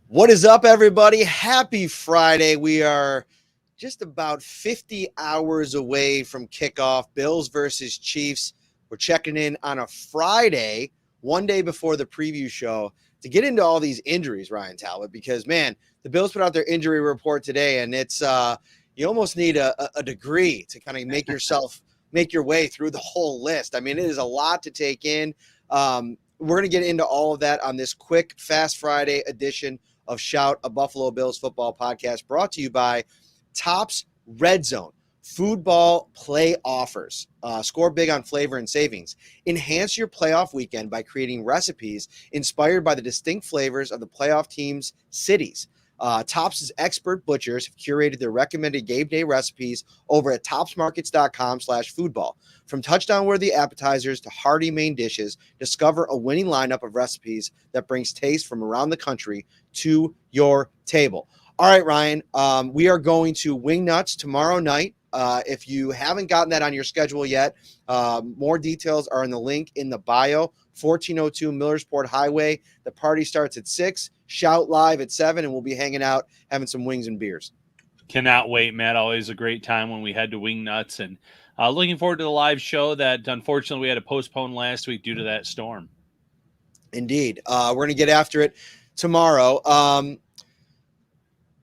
What is up, everybody? Happy Friday. We are just about 50 hours away from kickoff. Bills versus Chiefs. We're checking in on a Friday, one day before the preview show, to get into all these injuries, Ryan Talbot, because, man, the Bills put out their injury report today, and it's you almost need a degree to kind of make your way through the whole list. I mean, it is a lot to take in. We're going to get into all of that on this quick, fast Friday edition of Shout, a Buffalo Bills football podcast, brought to you by Topps Red Zone. Foodball play offers. Score big on flavor and savings. Enhance your playoff weekend by creating recipes inspired by the distinct flavors of the playoff team's cities. Topps' expert butchers have curated their recommended game day recipes over at topsmarkets.com/foodball. From touchdown-worthy appetizers to hearty main dishes, discover a winning lineup of recipes that brings taste from around the country to your table. All right, Ryan, we are going to Wing Nuts tomorrow night. If you haven't gotten that on your schedule yet, more details are in the link in the bio. 1402 Millersport Highway. The party starts at 6. Shout live at 7, and we'll be hanging out, having some wings and beers. Cannot wait, Matt. Always a great time when we head to Wing Nuts, and looking forward to the live show that unfortunately we had to postpone last week due to that storm. Indeed. We're going to get after it tomorrow.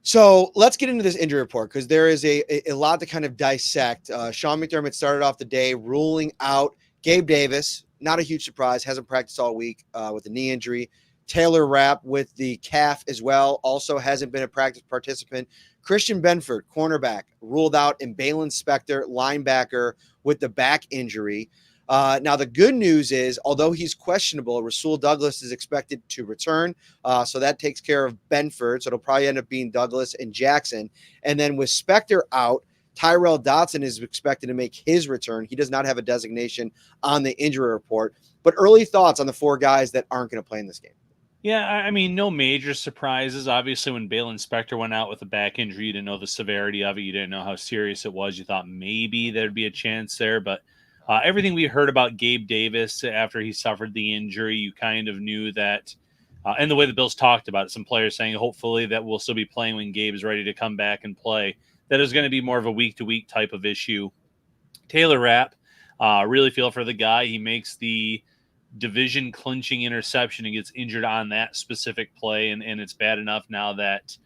So let's get into this injury report because there is a lot to kind of dissect. Sean McDermott started off the day ruling out Gabe Davis. Not a huge surprise. Hasn't practiced all week with a knee injury. Taylor Rapp with the calf as well. Also hasn't been a practice participant. Christian Benford, cornerback, ruled out. And Balin Spector, linebacker, with the back injury. Now, the good news is, although he's questionable, Rasul Douglas is expected to return. So that takes care of Benford. So it'll probably end up being Douglas and Jackson. And then with Spector out, Tyrell Dodson is expected to make his return. He does not have a designation on the injury report. But early thoughts on the 4 guys that aren't going to play in this game. Yeah, I mean, no major surprises. Obviously, when Balin Spector went out with a back injury, you didn't know the severity of it. You didn't know how serious it was. You thought maybe there'd be a chance there. But everything we heard about Gabe Davis after he suffered the injury, you kind of knew that. And the way the Bills talked about it, some players saying hopefully that we'll still be playing when Gabe is ready to come back and play. That is going to be more of a week-to-week type of issue. Taylor Rapp, really feel for the guy. He makes the division clinching interception and gets injured on that specific play. And it's bad enough now that,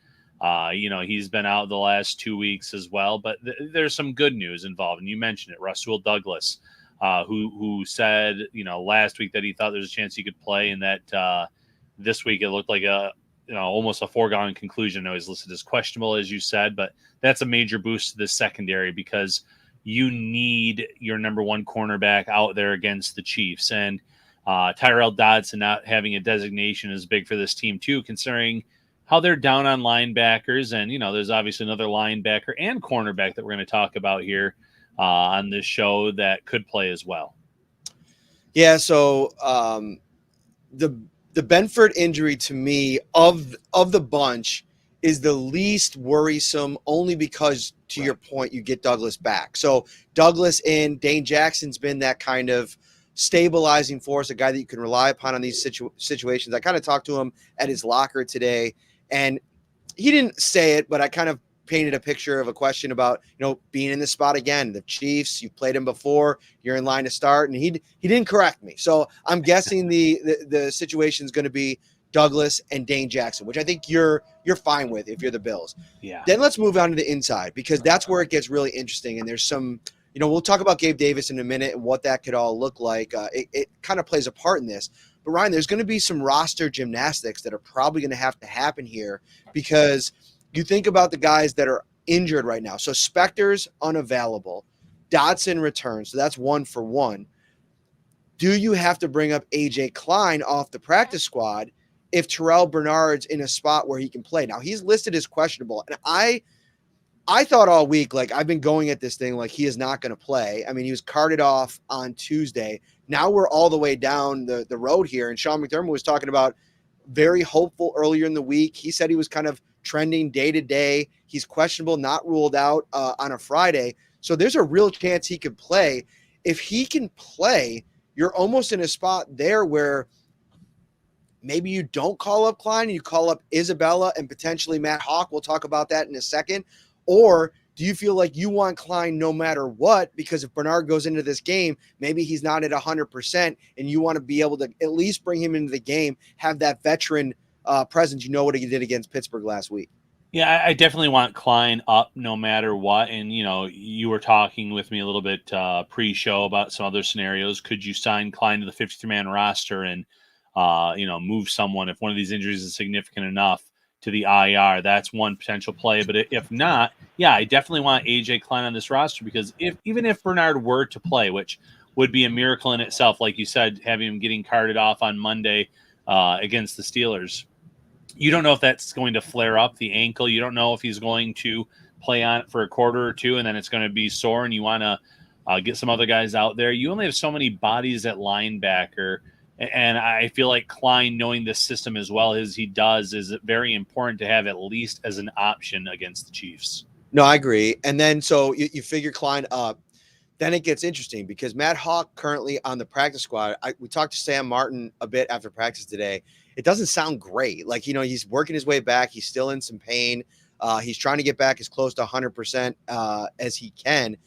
he's been out the last 2 weeks as well. But there's some good news involved. And you mentioned it, Rasul Douglas, who said, last week that he thought there's a chance he could play and that this week it looked like almost a foregone conclusion. I know he's listed as questionable, as you said, but that's a major boost to the secondary because you need your number one cornerback out there against the Chiefs. And Tyrell Dodson not having a designation is big for this team too, considering how they're down on linebackers. And, there's obviously another linebacker and cornerback that we're going to talk about here on this show that could play as well. Yeah, so the Benford injury to me of the bunch is the least worrisome only because, to your point, you get Douglas back. So Douglas and Dane Jackson's been that kind of stabilizing force, a guy that you can rely upon on these situations. I kind of talked to him at his locker today, and he didn't say it, but I kind of painted a picture of a question about, being in this spot again. The Chiefs, you've played him before, you're in line to start, and he didn't correct me. So I'm guessing the situation is going to be Douglas and Dane Jackson, which I think you're fine with if you're the Bills. Yeah. Then let's move on to the inside because that's where it gets really interesting, and there's some – we'll talk about Gabe Davis in a minute and what that could all look like. It kind of plays a part in this. But, Ryan, there's going to be some roster gymnastics that are probably going to have to happen here because you think about the guys that are injured right now. So Spector's unavailable. Dodson returns, so that's 1 for 1. Do you have to bring up A.J. Klein off the practice squad if Terrell Bernard's in a spot where he can play? Now, he's listed as questionable, and I thought all week, I've been going at this thing like he is not going to play. I mean, he was carted off on Tuesday. Now we're all the way down the road here, and Sean McDermott was talking about very hopeful earlier in the week. He said he was kind of trending day to day. He's questionable, not ruled out on a Friday. So there's a real chance he could play. If he can play, you're almost in a spot there where maybe you don't call up Klein and you call up Isabella and potentially Matt Hawk. We'll talk about that in a second. Or do you feel like you want Klein no matter what? Because if Bernard goes into this game, maybe he's not at 100% and you want to be able to at least bring him into the game, have that veteran presence. You know what he did against Pittsburgh last week. Yeah, I definitely want Klein up no matter what. And, you were talking with me a little bit pre-show about some other scenarios. Could you sign Klein to the 53-man roster and, move someone if one of these injuries is significant enough to the IR? That's one potential play. But if not, yeah, I definitely want AJ Klein on this roster because even if Bernard were to play, which would be a miracle in itself, like you said, having him getting carted off on Monday against the Steelers, you don't know if that's going to flare up the ankle. You don't know if he's going to play on it for a quarter or two and then it's going to be sore and you want to get some other guys out there. You only have so many bodies at linebacker. And I feel like Klein, knowing this system as well as he does, is very important to have at least as an option against the Chiefs. No, I agree. And then so you figure Klein up. Then it gets interesting because Matt Hawk currently on the practice squad. We talked to Sam Martin a bit after practice today. It doesn't sound great. Like, he's working his way back. He's still in some pain. He's trying to get back as close to 100% as he can.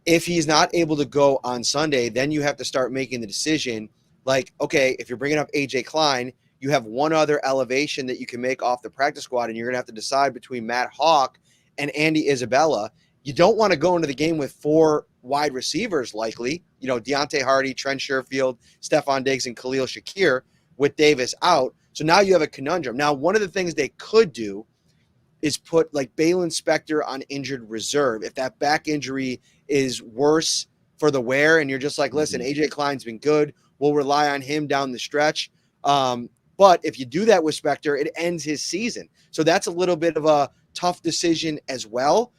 If he's not able to go on Sunday, then you have to start making the decision. Like, okay, if you're bringing up AJ Klein, you have one other elevation that you can make off the practice squad, and you're going to have to decide between Matt Hawk and Andy Isabella. You don't want to go into the game with 4 wide receivers likely, Deontay Hardy, Trent Sherfield, Stephon Diggs, and Khalil Shakir with Davis out. So now you have a conundrum. Now, one of the things they could do is put like Balin Spector on injured reserve. If that back injury is worse for the wear and you're just like, listen, AJ Klein's been good. We'll rely on him down the stretch. But if you do that with Spector, it ends his season. So that's a little bit of a tough decision as well.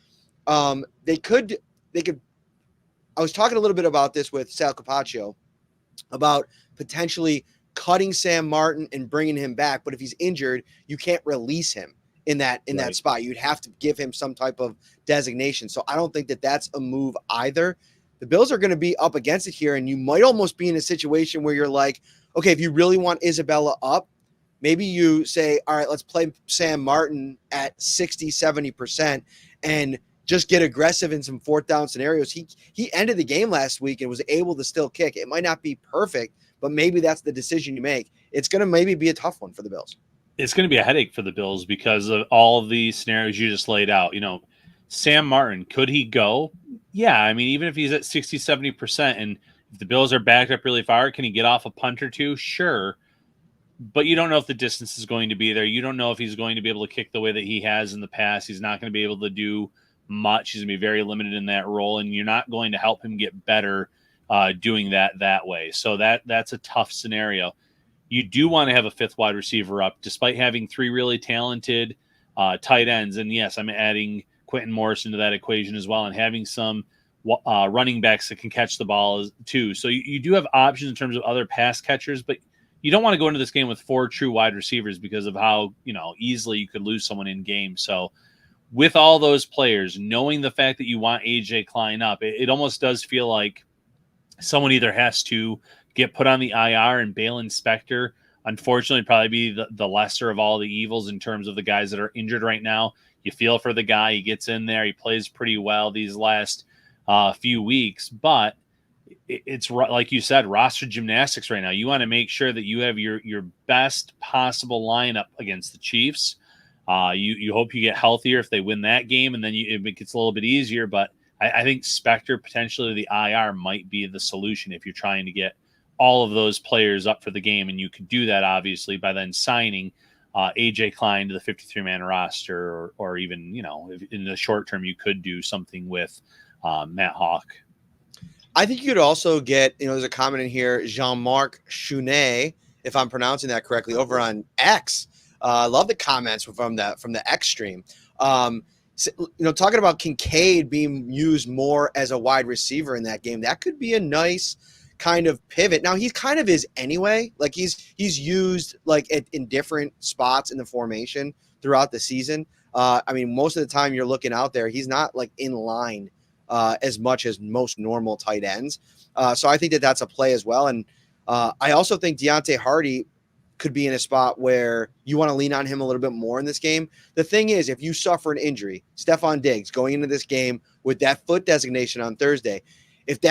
They could, I was talking a little bit about this with Sal Capaccio about potentially cutting Sam Martin and bringing him back. But if he's injured, you can't release him in that spot. You'd have to give him some type of designation. So I don't think that that's a move either. The Bills are going to be up against it here, and you might almost be in a situation where you're like, okay, if you really want Isabella up, maybe you say, all right, let's play Sam Martin at 60, 70% and just get aggressive in some 4th down scenarios. He ended the game last week and was able to still kick. It might not be perfect, but maybe that's the decision you make. It's going to maybe be a tough one for the Bills. It's going to be a headache for the Bills because of all of the scenarios you just laid out. Sam Martin, could he go? Yeah, I mean, even if he's at 60, 70%, and if the Bills are backed up really far, can he get off a punt or two? Sure. But you don't know if the distance is going to be there. You don't know if he's going to be able to kick the way that he has in the past. He's not going to be able to do much. He's going to be very limited in that role, and you're not going to help him get better doing that way. So that's a tough scenario. You do want to have a 5th wide receiver up, despite having 3 really talented tight ends. And yes, I'm adding Quentin Morris into that equation as well, and having some running backs that can catch the ball too. So you do have options in terms of other pass catchers, but you don't want to go into this game with 4 true wide receivers because of how easily you could lose someone in game. So with all those players, knowing the fact that you want AJ Klein up, it almost does feel like someone either has to get put on the IR, and Balin Spector, unfortunately, probably be the lesser of all the evils in terms of the guys that are injured right now. You feel for the guy. He gets in there. He plays pretty well these last few weeks. But it's like you said, roster gymnastics right now. You want to make sure that you have your best possible lineup against the Chiefs. You hope you get healthier if they win that game, and then it gets a little bit easier. But I think Spector, potentially the IR, might be the solution if you're trying to get all of those players up for the game. And you could do that, obviously, by then signing AJ Klein to the 53-man roster, or even, in the short term, you could do something with Matt Hawk. I think you could also get, there's a comment in here, Jean-Marc Chounet, if I'm pronouncing that correctly, over on X. I love the comments from the X stream. Talking about Kincaid being used more as a wide receiver in that game, that could be a nice kind of pivot. Now he kind of is anyway. Like he's used like in different spots in the formation throughout the season. Most of the time you're looking out there, he's not like in line as much as most normal tight ends. So I think that's a play as well. And I also think Deontay Hardy, could be in a spot where you want to lean on him a little bit more in this game. The thing is, if you suffer an injury, Stephon Diggs going into this game with that foot designation on Thursday, if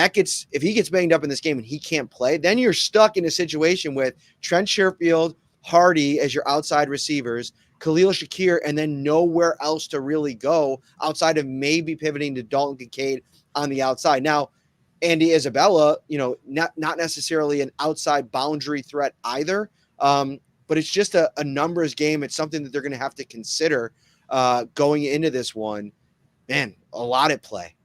he gets banged up in this game and he can't play, then you're stuck in a situation with Trent Sherfield, Hardy as your outside receivers, Khalil Shakir, and then nowhere else to really go outside of maybe pivoting to Dalton Kincaid on the outside. Now, Andy Isabella, not necessarily an outside boundary threat either, but it's just a numbers game. It's something that they're going to have to consider going into this one. Man, a lot at play.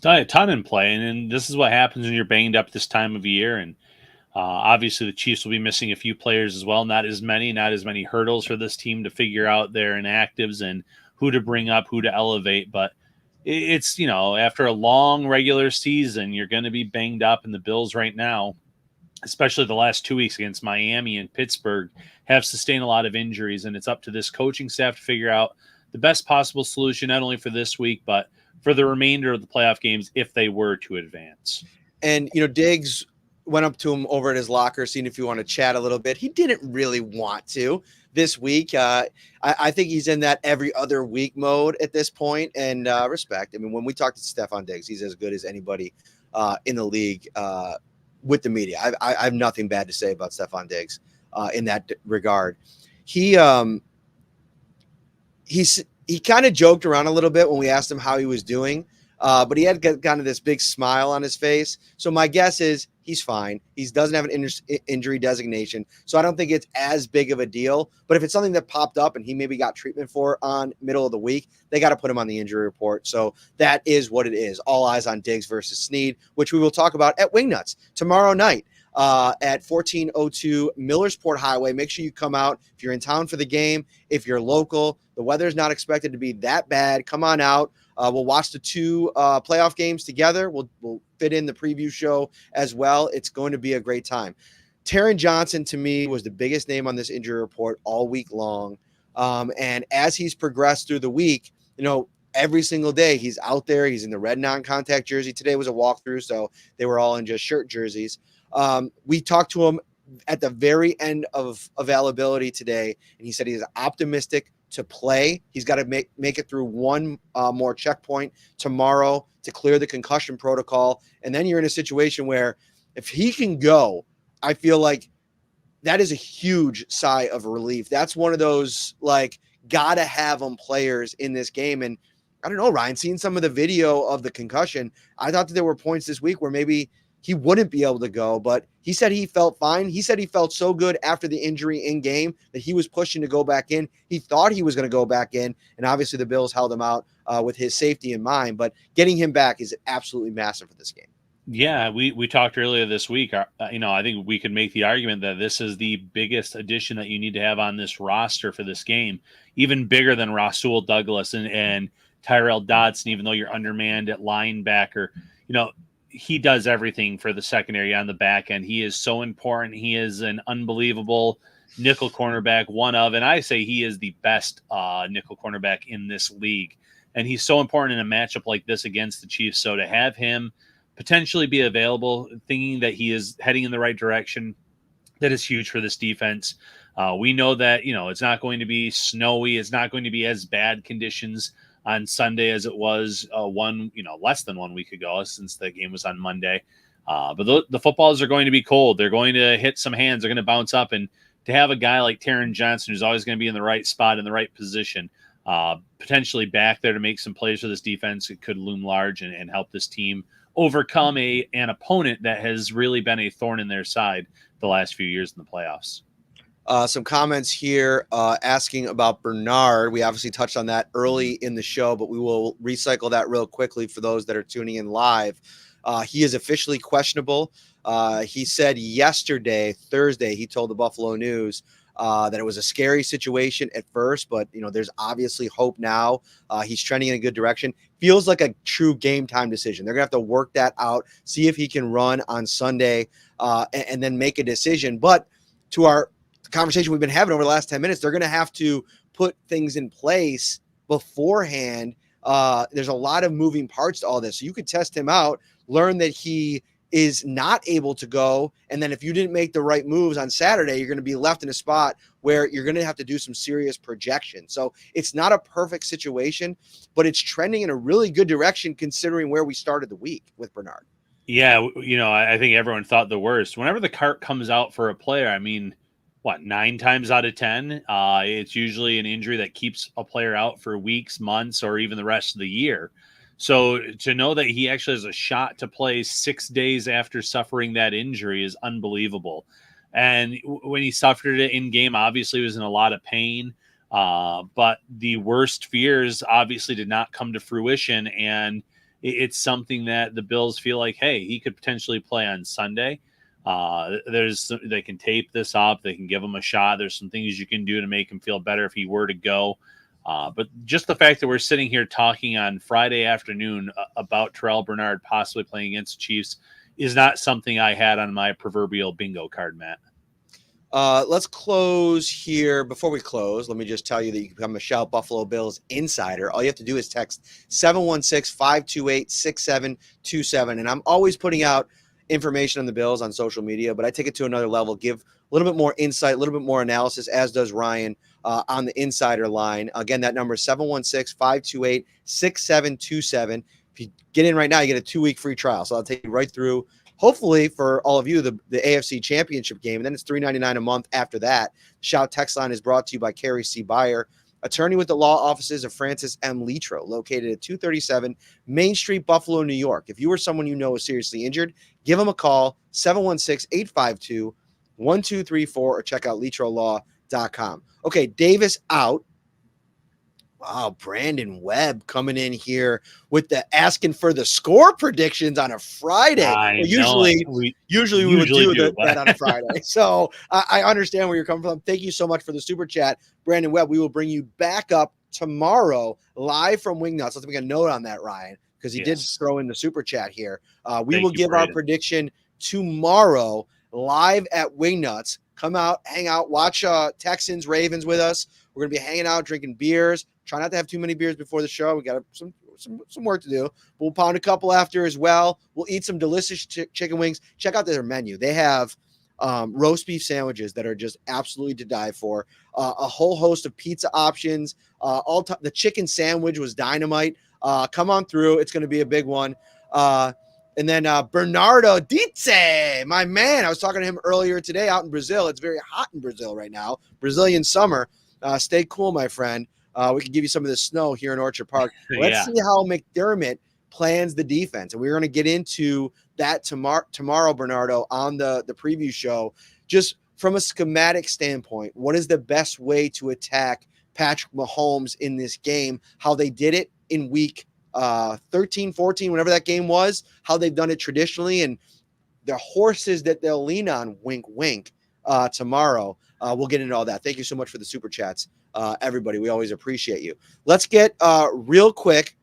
A ton in play, and this is what happens when you're banged up this time of year. And obviously, the Chiefs will be missing a few players as well. Not as many hurdles for this team to figure out their inactives and who to bring up, who to elevate. But it's, after a long regular season, you're going to be banged up. And the Bills right now, especially the last 2 weeks against Miami and Pittsburgh, have sustained a lot of injuries. And it's up to this coaching staff to figure out the best possible solution, not only for this week, but for the remainder of the playoff games if they were to advance. And, Diggs went up to him over at his locker, seeing if you want to chat a little bit. He didn't really want to this week. I think he's in that every other week mode at this point, and respect. I mean, when we talk to Stephon Diggs, he's as good as anybody in the league with the media. I have nothing bad to say about Stephon Diggs in that regard. He kind of joked around a little bit when we asked him how he was doing, but he had kind of this big smile on his face. So my guess is he's fine. He doesn't have an injury designation, so I don't think it's as big of a deal. But if it's something that popped up and he maybe got treatment for on middle of the week, they got to put him on the injury report. So that is what it is. All eyes on Diggs versus Snead, which we will talk about at Wingnuts tomorrow night. At 1402 Millersport Highway. Make sure you come out if you're in town for the game. If you're local, the weather is not expected to be that bad. Come on out. We'll watch the two playoff games together. We'll fit in the preview show as well. It's going to be a great time. Taron Johnson, to me, was the biggest name on this injury report all week long. And as he's progressed through the week, every single day he's out there. He's in the red non-contact jersey. Today was a walkthrough, so they were all in just shirt jerseys. We talked to him at the very end of availability today, and he said he's optimistic to play. He's got to make it through one more checkpoint tomorrow to clear the concussion protocol. And then you're in a situation where if he can go, I feel like that is a huge sigh of relief. That's one of those, gotta have them players in this game. And I don't know, Ryan, seeing some of the video of the concussion, I thought that there were points this week where maybe he wouldn't be able to go, but he said he felt fine. He said he felt so good after the injury in game that he was pushing to go back in. He thought he was going to go back in, and obviously the Bills held him out with his safety in mind, but getting him back is absolutely massive for this game. Yeah, we talked earlier this week. I think we could make the argument that this is the biggest addition that you need to have on this roster for this game, even bigger than Rasul Douglas and Tyrell Dodson, even though you're undermanned at linebacker. He does everything for the secondary on the back end. He is so important. He is an unbelievable nickel cornerback, and I say he is the best nickel cornerback in this league. And he's so important in a matchup like this against the Chiefs. So to have him potentially be available, thinking that he is heading in the right direction, that is huge for this defense. We know that, it's not going to be snowy. It's not going to be as bad conditions on Sunday as it was less than 1 week ago, since the game was on Monday. But the footballs are going to be cold. They're going to hit some hands. They're going to bounce up. And to have a guy like Taron Johnson, who's always going to be in the right spot, in the right position, potentially back there to make some plays for this defense, it could loom large and help this team overcome an opponent that has really been a thorn in their side the last few years in the playoffs. Some comments here asking about Bernard. We obviously touched on that early in the show, but we will recycle that real quickly for those that are tuning in live. He is officially questionable. He said yesterday, Thursday, he told the Buffalo News that it was a scary situation at first, but there's obviously hope now. He's trending in a good direction. Feels like a true game time decision. They're gonna have to work that out, see if he can run on Sunday, and then make a decision. But to our conversation we've been having over the last 10 minutes, they're going to have to put things in place beforehand. There's a lot of moving parts to all this. So you could test him out, learn that he is not able to go. And then if you didn't make the right moves on Saturday, you're going to be left in a spot where you're going to have to do some serious projection. So it's not a perfect situation, but it's trending in a really good direction considering where we started the week with Bernard. Yeah, I think everyone thought the worst. Whenever the cart comes out for a player, I mean, 9 times out of 10, it's usually an injury that keeps a player out for weeks, months, or even the rest of the year. So to know that he actually has a shot to play 6 days after suffering that injury is unbelievable. And when he suffered it in game, obviously he was in a lot of pain. But the worst fears obviously did not come to fruition. And it's something that the Bills feel like, hey, he could potentially play on Sunday. They can tape this up. They can give him a shot. There's some things you can do to make him feel better if he were to go. But just the fact that we're sitting here talking on Friday afternoon about Terrell Bernard possibly playing against the Chiefs is not something I had on my proverbial bingo card, Matt. Let's close here. Before we close, let me just tell you that you can become a Shout Buffalo Bills insider. All you have to do is text 716-528-6727. And I'm always putting out information on the Bills on social media, but I take it to another level, give a little bit more insight, a little bit more analysis, as does Ryan on the insider line. Again, that number is 716-528-6727. If you get in right now, you get a 2-week free trial. So I'll take you right through, hopefully for all of you, the AFC Championship game. And then it's $3.99 a month after that. Shout text line is brought to you by Carrie C. Byer, attorney with the law offices of Francis M. Litro, located at 237 Main Street, Buffalo, New York. If you or someone you know is seriously injured, give them a call, 716-852-1234, or check out litrolaw.com. Okay, Davis out. Wow, Brandon Webb coming in here with the asking for the score predictions on a Friday. Usually we would do that on a Friday. So I understand where you're coming from. Thank you so much for the super chat, Brandon Webb. We will bring you back up tomorrow live from Wingnuts. Let's make a note on that, Ryan, because he did throw in the super chat here. We will give our prediction tomorrow live at Wingnuts. Come out, hang out, watch Texans, Ravens with us. We're going to be hanging out, drinking beers. Try not to have too many beers before the show. We got some work to do. We'll pound a couple after as well. We'll eat some delicious chicken wings. Check out their menu. They have roast beef sandwiches that are just absolutely to die for. A whole host of pizza options. The chicken sandwich was dynamite. Come on through. It's going to be a big one. And then Bernardo Dietze, my man. I was talking to him earlier today out in Brazil. It's very hot in Brazil right now. Brazilian summer. Stay cool, my friend. We can give you some of the snow here in Orchard Park. Let's see how McDermott plans the defense. And we're going to get into that tomorrow, Bernardo, on the preview show. Just from a schematic standpoint, what is the best way to attack Patrick Mahomes in this game? How they did it in week 13, 14, whenever that game was, how they've done it traditionally, and the horses that they'll lean on, wink, wink, tomorrow. We'll get into all that. Thank you so much for the super chats, everybody. We always appreciate you. Let's get real quick.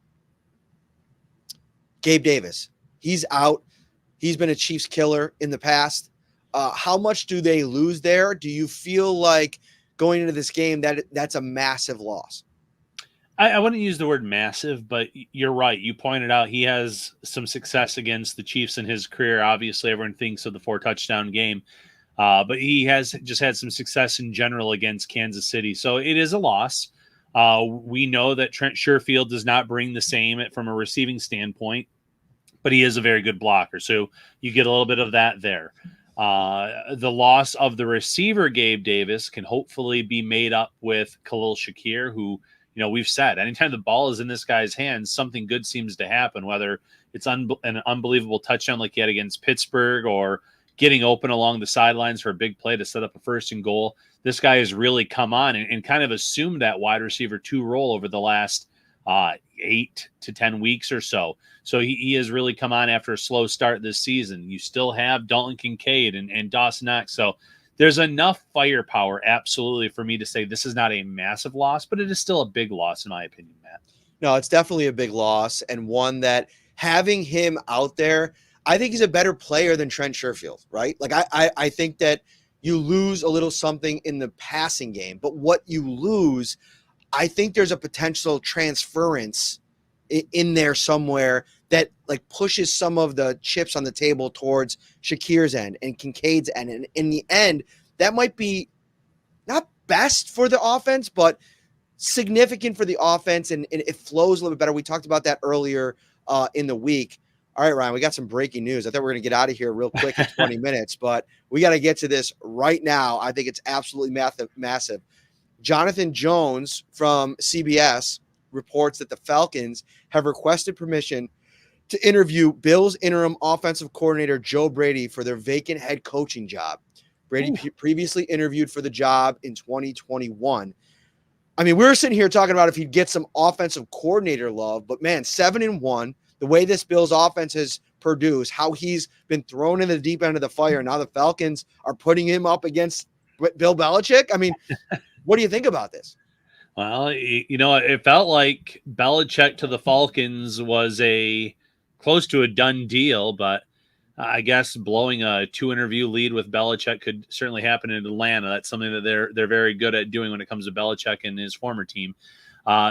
Gabe Davis, he's out. He's been a Chiefs killer in the past. How much do they lose there? Do you feel like going into this game that's a massive loss? I wouldn't use the word massive, but you're right. You pointed out he has some success against the Chiefs in his career. Obviously, everyone thinks of the 4-touchdown game, but he has just had some success in general against Kansas City. So it is a loss. We know that Trent Sherfield does not bring the same from a receiving standpoint, but he is a very good blocker. So you get a little bit of that there. The loss of the receiver, Gabe Davis, can hopefully be made up with Khalil Shakir, who, we've said anytime the ball is in this guy's hands, something good seems to happen, whether it's an unbelievable touchdown like he had against Pittsburgh or getting open along the sidelines for a big play to set up a 1st and goal. This guy has really come on and kind of assumed that wide receiver 2 role over the last 8 to 10 weeks or so. So he has really come on after a slow start this season. You still have Dalton Kincaid and Dawson Knox. So there's enough firepower, absolutely, for me to say this is not a massive loss, but it is still a big loss, in my opinion, Matt. No, it's definitely a big loss, and one that having him out there, I think he's a better player than Trent Sherfield, right? Like I think that you lose a little something in the passing game, but what you lose, I think there's a potential transference in there somewhere that like pushes some of the chips on the table towards Shakir's end and Kincaid's end. And in the end, that might be not best for the offense, but significant for the offense, and it flows a little bit better. We talked about that earlier in the week. All right, Ryan, we got some breaking news. I thought we were going to get out of here real quick in 20 minutes, but we got to get to this right now. I think it's absolutely massive. Jonathan Jones from CBS reports that the Falcons have requested permission to interview Bills interim offensive coordinator Joe Brady for their vacant head coaching job. Brady previously interviewed for the job in 2021. I mean, we were sitting here talking about if he'd get some offensive coordinator love, but man, 7-1, the way this Bills offense has produced, how he's been thrown in the deep end of the fire. Now the Falcons are putting him up against Bill Belichick. I mean, what do you think about this? Well, it felt like Belichick to the Falcons was close to a done deal, but I guess blowing a 2-interview lead with Belichick could certainly happen in Atlanta. That's something that they're very good at doing when it comes to Belichick and his former team.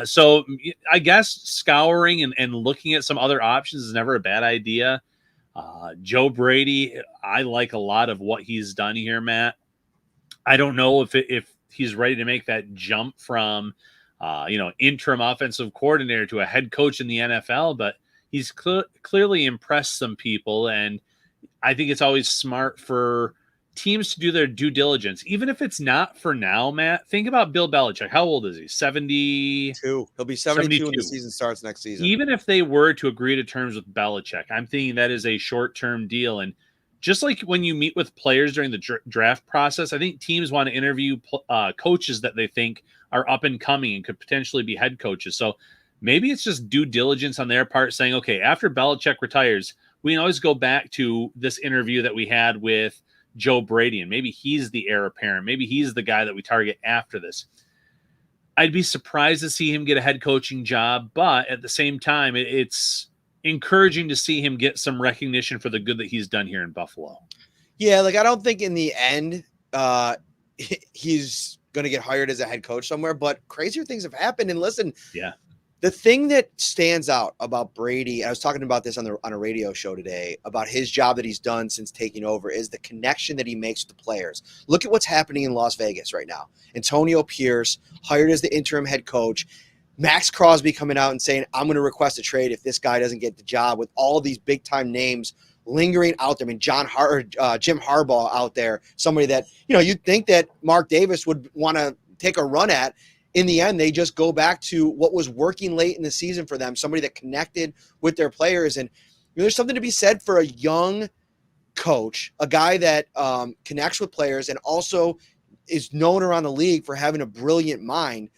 So I guess scouring and looking at some other options is never a bad idea. Joe Brady, I like a lot of what he's done here, Matt. I don't know if he's ready to make that jump from, interim offensive coordinator to a head coach in the NFL, but he's clearly impressed some people. And I think it's always smart for teams to do their due diligence, even if it's not for now, Matt. Think about Bill Belichick. How old is he? 72. He'll be 72 when the season starts next season. Even if they were to agree to terms with Belichick, I'm thinking that is a short-term deal. And just like when you meet with players during the draft process, I think teams want to interview coaches that they think are up and coming and could potentially be head coaches. So maybe it's just due diligence on their part saying, okay, after Belichick retires, we can always go back to this interview that we had with Joe Brady, and maybe he's the heir apparent. Maybe he's the guy that we target after this. I'd be surprised to see him get a head coaching job, but at the same time, it's encouraging to see him get some recognition for the good that he's done here in Buffalo. Yeah, like I don't think in the end he's going to get hired as a head coach somewhere, but crazier things have happened. And listen, yeah. The thing that stands out about Brady, I was talking about this on a radio show today, about his job that he's done since taking over, is the connection that he makes with the players. Look at what's happening in Las Vegas right now. Antonio Pierce, hired as the interim head coach. Max Crosby coming out and saying, I'm going to request a trade if this guy doesn't get the job, with all these big-time names lingering out there. I mean, Jim Harbaugh out there, somebody that, you'd think that Mark Davis would want to take a run at. In the end, they just go back to what was working late in the season for them, somebody that connected with their players. And there's something to be said for a young coach, a guy that connects with players and also is known around the league for having a brilliant mind.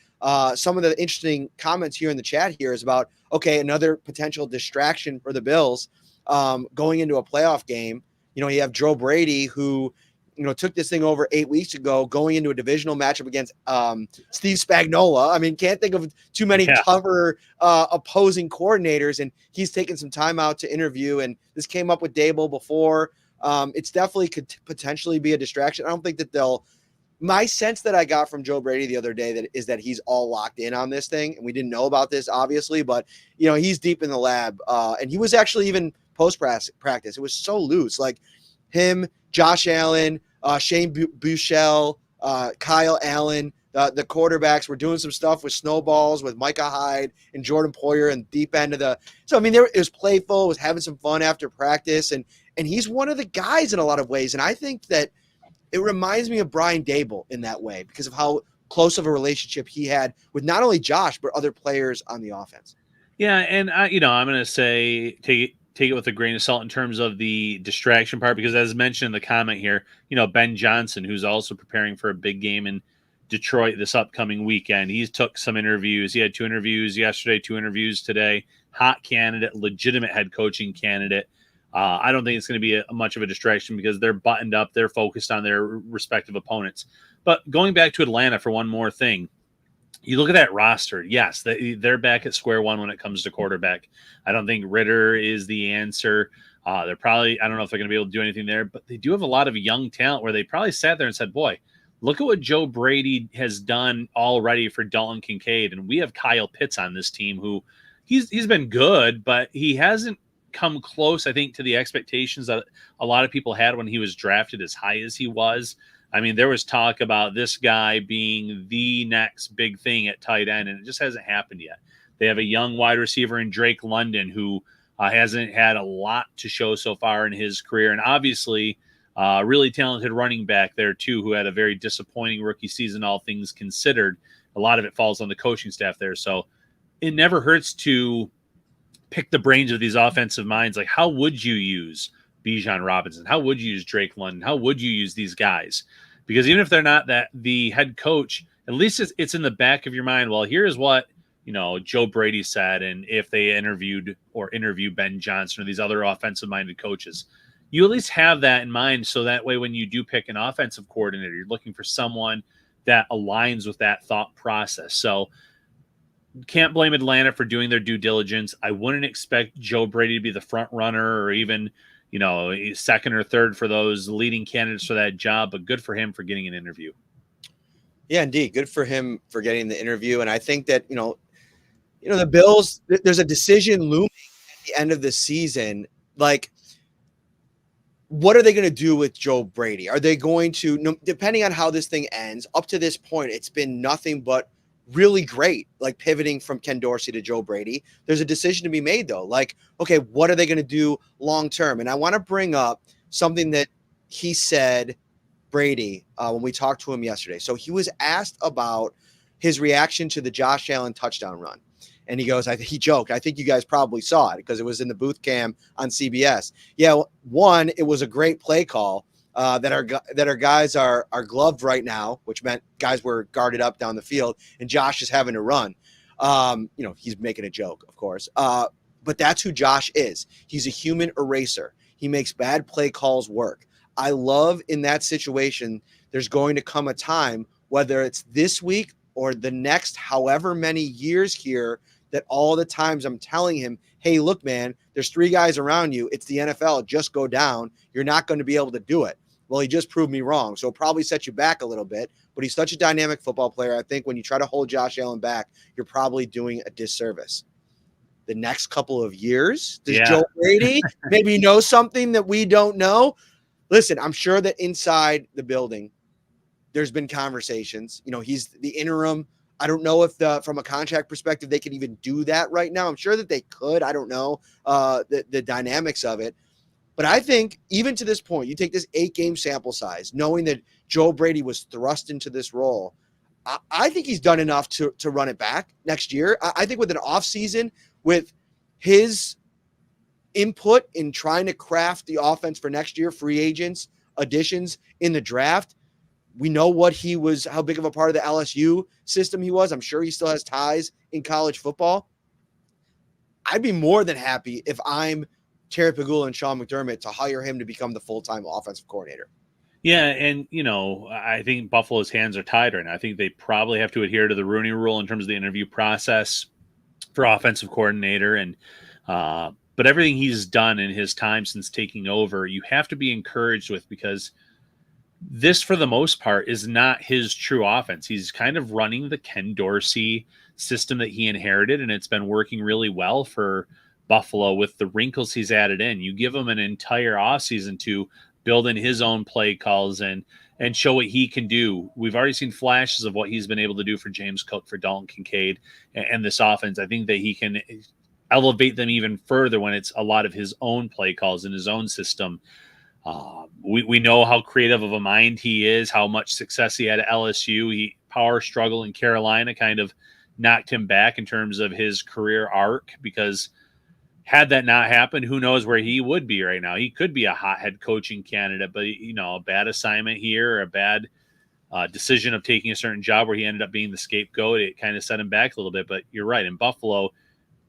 Some of the interesting comments here in the chat here is about, okay, another potential distraction for the Bills going into a playoff game. You have Joe Brady, who took this thing over 8 weeks ago, going into a divisional matchup against Steve Spagnuolo. I mean, can't think of too many tougher opposing coordinators, and he's taken some time out to interview, and this came up with Dable before. It's definitely could potentially be a distraction. I don't think that my sense that I got from Joe Brady the other day is that he's all locked in on this thing, and we didn't know about this, obviously, but, he's deep in the lab, and he was actually even post-practice. It was so loose, like him, Josh Allen, Shane Buechele, Kyle Allen, the quarterbacks were doing some stuff with snowballs with Micah Hyde and Jordan Poyer and deep end of the. So, I mean, it was playful, it was having some fun after practice. And he's one of the guys in a lot of ways. And I think that it reminds me of Brian Dable in that way because of how close of a relationship he had with not only Josh, but other players on the offense. Yeah. And I'm going to say, take it with a grain of salt in terms of the distraction part, because as mentioned in the comment here, Ben Johnson, who's also preparing for a big game in Detroit this upcoming weekend, he's took some interviews. He had 2 interviews yesterday, 2 interviews today. Hot candidate, legitimate head coaching candidate. I don't think it's going to be much of a distraction because they're buttoned up. They're focused on their respective opponents. But going back to Atlanta for one more thing, you look at that roster. Yes, they're back at square one when it comes to quarterback. I don't think Ritter is the answer. They're probably, I don't know if they're going to be able to do anything there, but they do have a lot of young talent where they probably sat there and said, boy, look at what Joe Brady has done already for Dalton Kincaid. And we have Kyle Pitts on this team who he's been good, but he hasn't come close, I think, to the expectations that a lot of people had when he was drafted as high as he was. I mean, there was talk about this guy being the next big thing at tight end, and it just hasn't happened yet. They have a young wide receiver in Drake London who hasn't had a lot to show so far in his career, and obviously really talented running back there too, who had a very disappointing rookie season, all things considered. A lot of it falls on the coaching staff there, so it never hurts to pick the brains of these offensive minds. Like, how would you use Bijan Robinson? How would you use Drake London? How would you use these guys? Because even if they're not the head coach, at least it's in the back of your mind. Well, here's what Joe Brady said, and if they interview Ben Johnson or these other offensive-minded coaches, you at least have that in mind. So that way, when you do pick an offensive coordinator, you're looking for someone that aligns with that thought process. So can't blame Atlanta for doing their due diligence. I wouldn't expect Joe Brady to be the front runner or even, second or third for those leading candidates for that job, but good for him for getting an interview. Yeah, indeed. Good for him for getting the interview. And I think that, the Bills, there's a decision looming at the end of the season. Like, what are they going to do with Joe Brady? Are they going to, depending on how this thing ends, up to this point, it's been nothing but really great, like pivoting from Ken Dorsey to Joe Brady. There's a decision to be made, though. Like, okay, what are they going to do long term? And I want to bring up something that he said, Brady, when we talked to him yesterday. So he was asked about his reaction to the Josh Allen touchdown run. And he goes, he joked, I think you guys probably saw it because it was in the booth cam on CBS. Yeah, one, it was a great play call. That our guys are gloved right now, which meant guys were guarded up down the field, and Josh is having to run. He's making a joke, of course. But that's who Josh is. He's a human eraser. He makes bad play calls work. I love in that situation, there's going to come a time, whether it's this week or the next however many years here, that all the times I'm telling him, hey, look, man, there's 3 guys around you. It's the NFL. Just go down. You're not going to be able to do it. Well, he just proved me wrong. So it'll probably set you back a little bit, but he's such a dynamic football player. I think when you try to hold Josh Allen back, you're probably doing a disservice. The next couple of years, does Joe Brady maybe know something that we don't know? Listen, I'm sure that inside the building, there's been conversations. He's the interim. I don't know if from a contract perspective, they can even do that right now. I'm sure that they could. I don't know the dynamics of it. But I think even to this point, you take this 8-game sample size, knowing that Joe Brady was thrust into this role, I think he's done enough to run it back next year. I think with an offseason, with his input in trying to craft the offense for next year, free agents, additions in the draft, we know how big of a part of the LSU system he was. I'm sure he still has ties in college football. I'd be more than happy if I'm Terry Pagula and Sean McDermott to hire him to become the full-time offensive coordinator. Yeah, and, I think Buffalo's hands are tied right now. I think they probably have to adhere to the Rooney Rule in terms of the interview process for offensive coordinator. And but everything he's done in his time since taking over, you have to be encouraged with, because this, for the most part, is not his true offense. He's kind of running the Ken Dorsey system that he inherited, and it's been working really well for Buffalo with the wrinkles he's added in. You give him an entire offseason to build in his own play calls and show what he can do. We've already seen flashes of what he's been able to do for James Cook, for Dalton Kincaid, and this offense. I think that he can elevate them even further when it's a lot of his own play calls in his own system. We know how creative of a mind he is, how much success he had at LSU. Power struggle in Carolina kind of knocked him back in terms of his career arc, because had that not happened, who knows where he would be right now. He could be a hot head coaching candidate, but a bad assignment here, or a bad decision of taking a certain job where he ended up being the scapegoat, it kind of set him back a little bit. But you're right, in Buffalo,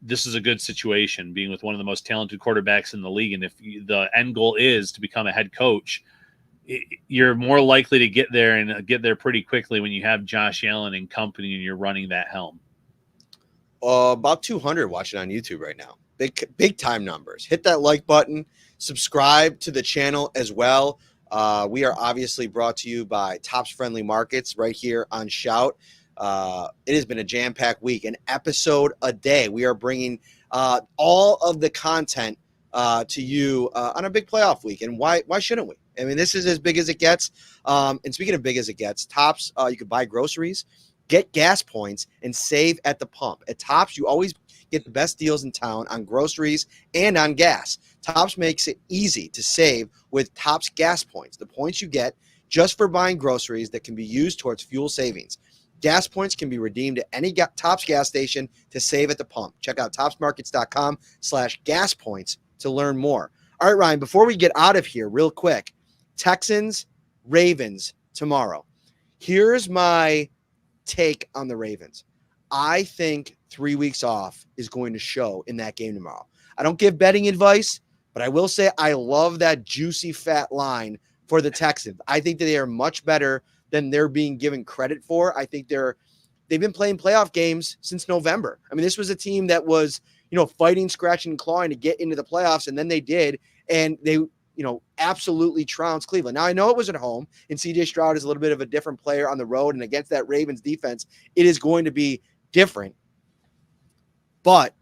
this is a good situation, being with one of the most talented quarterbacks in the league. And if the end goal is to become a head coach, you're more likely to get there, and get there pretty quickly, when you have Josh Allen and company and you're running that helm. About 200 watching on YouTube right now. Big time numbers. Hit that like button. Subscribe to the channel as well. We are obviously brought to you by Tops Friendly Markets right here on Shout. It has been a jam-packed week, an episode a day. We are bringing all of the content to you on a big playoff week. And why shouldn't we? I mean, this is as big as it gets. And speaking of big as it gets, Tops, you could buy groceries, get gas points, and save at the pump. At Tops, you always get the best deals in town on groceries and on gas. Tops makes it easy to save with Tops gas points, the points you get just for buying groceries that can be used towards fuel savings. Gas points can be redeemed at any Tops gas station to save at the pump. Check out topsmarkets.com/gas points to learn more. All right, Ryan, before we get out of here real quick, Texans, Ravens tomorrow. Here's my take on the Ravens. I think 3 weeks off is going to show in that game tomorrow. I don't give betting advice, but I will say I love that juicy fat line for the Texans. I think that they are much better than they're being given credit for. I think they've been playing playoff games since November. I mean, this was a team that was, fighting, scratching, and clawing to get into the playoffs, and then they did, and they, absolutely trounced Cleveland. Now, I know it was at home, and C.J. Stroud is a little bit of a different player on the road, and against that Ravens defense, it is going to be different. But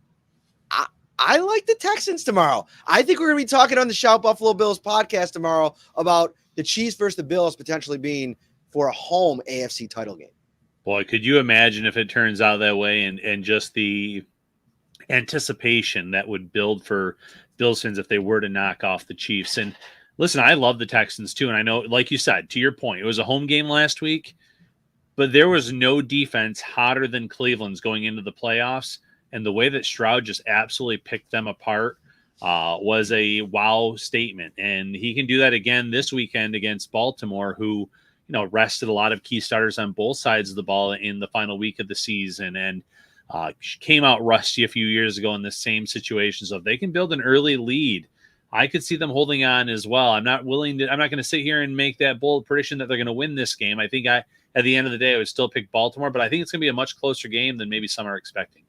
I like the Texans tomorrow. I think we're going to be talking on the Shout Buffalo Bills podcast tomorrow about the Chiefs versus the Bills potentially being for a home AFC title game. Boy, could you imagine if it turns out that way, and just the anticipation that would build for Bills fans if they were to knock off the Chiefs. And listen, I love the Texans too. And I know, like you said, to your point, it was a home game last week, but there was no defense hotter than Cleveland's going into the playoffs. And the way that Stroud just absolutely picked them apart was a wow statement. And he can do that again this weekend against Baltimore, who, rested a lot of key starters on both sides of the ball in the final week of the season, and came out rusty a few years ago in the same situation. So if they can build an early lead, I could see them holding on as well. I'm not going to sit here and make that bold prediction that they're going to win this game. I think at the end of the day, I would still pick Baltimore, but I think it's going to be a much closer game than maybe some are expecting.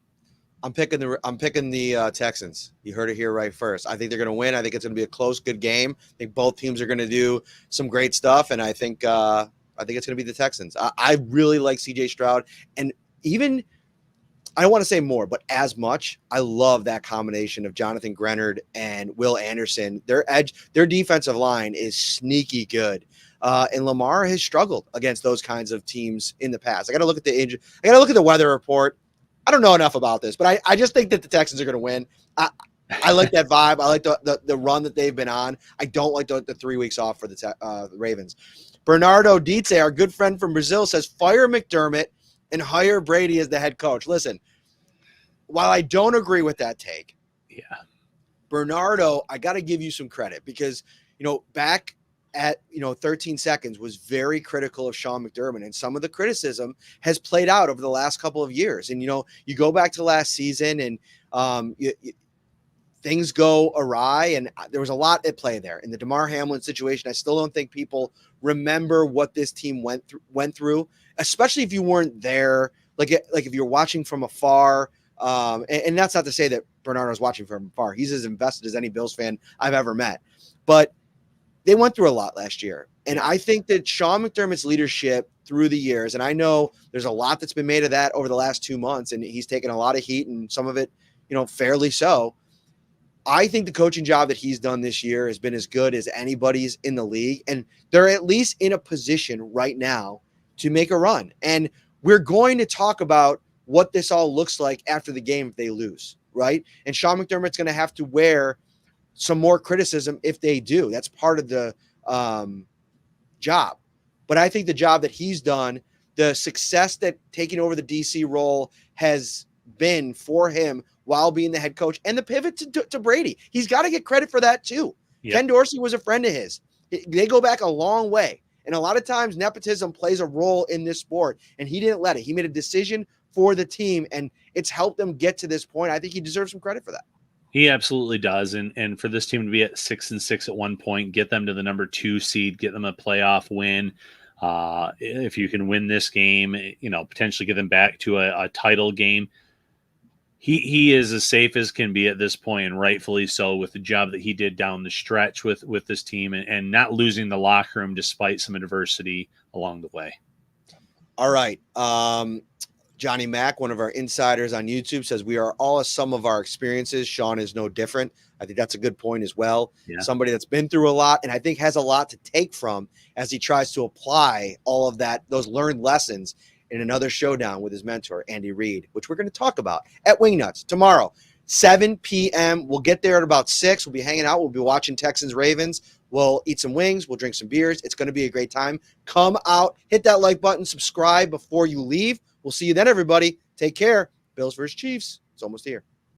I'm picking the Texans. You heard it here right first. I think they're going to win. I think it's going to be a close, good game. I think both teams are going to do some great stuff, and I think it's going to be the Texans. I really like C.J. Stroud, and even I don't want to say more, but as much, I love that combination of Jonathan Grenard and Will Anderson. Their defensive line is sneaky good. And Lamar has struggled against those kinds of teams in the past. I got to look at the weather report. I don't know enough about this, but I just think that the Texans are going to win. I like that vibe. I like the run that they've been on. I don't like the 3 weeks off for the Ravens. Bernardo Dietze, our good friend from Brazil, says fire McDermott and hire Brady as the head coach. Listen, while I don't agree with that take, Bernardo, I got to give you some credit because, back at 13 seconds was very critical of Sean McDermott, and some of the criticism has played out over the last couple of years. And you go back to last season, and things go awry, and there was a lot at play there in the DeMar Hamlin situation. I still don't think people remember what this team went through, especially if you weren't there. Like if you're watching from afar. And that's not to say that Bernardo's watching from afar. He's as invested as any Bills fan I've ever met, but they went through a lot last year. And I think that Sean McDermott's leadership through the years, and I know there's a lot that's been made of that over the last 2 months, and he's taken a lot of heat, and some of it, fairly so. I think the coaching job that he's done this year has been as good as anybody's in the league. And they're at least in a position right now to make a run. And we're going to talk about what this all looks like after the game if they lose, right? And Sean McDermott's going to have to wear some more criticism if they do. That's part of the job. But I think the job that he's done, the success that taking over the DC role has been for him while being the head coach, and the pivot to Brady, he's got to get credit for that too. Yep. Ken Dorsey was a friend of his. They go back a long way. And a lot of times nepotism plays a role in this sport, and he didn't let it. He made a decision for the team, and it's helped them get to this point. I think he deserves some credit for that. He absolutely does. And for this team to be at 6-6 at one point, get them to the number 2 seed, get them a playoff win. If you can win this game, potentially get them back to a title game. He is as safe as can be at this point, and rightfully so, with the job that he did down the stretch with this team, and not losing the locker room despite some adversity along the way. All right. Johnny Mack, one of our insiders on YouTube, says we are all a sum of our experiences. Sean is no different. I think that's a good point as well. Yeah. Somebody that's been through a lot and I think has a lot to take from as he tries to apply all of those learned lessons in another showdown with his mentor, Andy Reid, which we're going to talk about at Wingnuts tomorrow, 7 p.m. We'll get there at about 6. We'll be hanging out. We'll be watching Texans-Ravens. We'll eat some wings. We'll drink some beers. It's going to be a great time. Come out, hit that like button, subscribe before you leave. We'll see you then, everybody. Take care. Bills versus Chiefs. It's almost here.